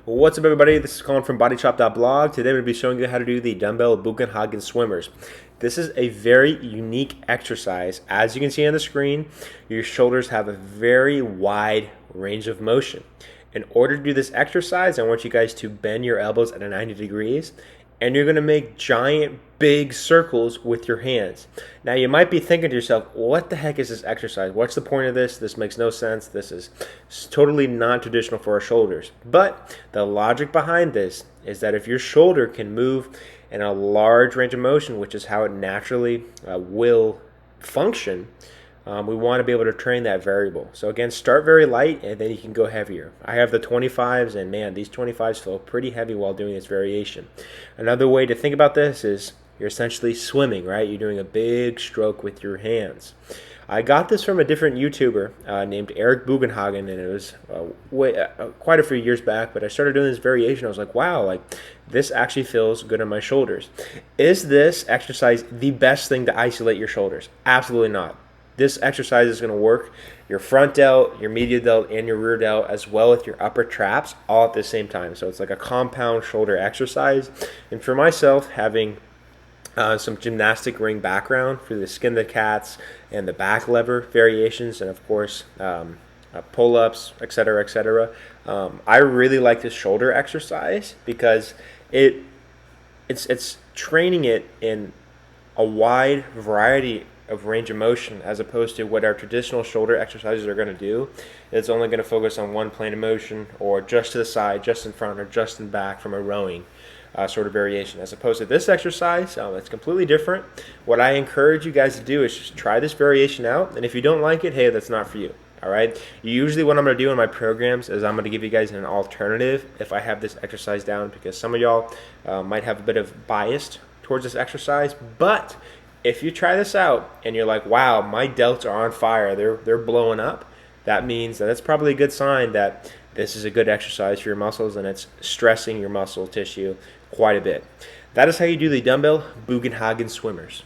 What's up, everybody? This is Colin from BodyChop.blog. Today I'm going to be showing you how to do the Dumbbell Bugenhagen swimmers. This is a very unique exercise. As you can see on the screen, your shoulders have a very wide range of motion. In order to do this exercise, I want you guys to bend your elbows at a 90 degrees, and you're going to make giant, big circles with your hands. Now, you might be thinking to yourself, what the heck is this exercise? What's the point of this? This makes no sense. This is totally non-traditional for our shoulders. But the logic behind this is that if your shoulder can move in a large range of motion, which is how it naturally will function, we want to be able to train that variable. So again, start very light and then you can go heavier. I have the 25s, and man, these 25s feel pretty heavy while doing this variation. Another way to think about this is you're essentially swimming, right? You're doing a big stroke with your hands. I got this from a different YouTuber named Eric Bugenhagen, and it was quite a few years back, but I started doing this variation. I was like, wow, like this actually feels good on my shoulders. Is this exercise the best thing to isolate your shoulders? Absolutely not. This exercise is going to work your front delt, your medial delt, and your rear delt, as well as your upper traps, all at the same time. So it's like a compound shoulder exercise. And for myself, having some gymnastic ring background for the skin the cats and the back lever variations, and of course pull-ups, etc., etc. I really like this shoulder exercise because it's training it in a wide variety of range of motion, as opposed to what our traditional shoulder exercises are going to do. It's only going to focus on one plane of motion, or just to the side, just in front, or just in back from a rowing sort of variation. As opposed to this exercise, it's completely different. What I encourage you guys to do is just try this variation out, and if you don't like it, hey, that's not for you. All right. Usually what I'm going to do in my programs is I'm going to give you guys an alternative if I have this exercise down, because some of y'all might have a bit of bias towards this exercise. But if you try this out and you're like, wow, my delts are on fire, they're blowing up, that means that that's probably a good sign that this is a good exercise for your muscles and it's stressing your muscle tissue quite a bit. That is how you do the Dumbbell Bugenhagen swimmers.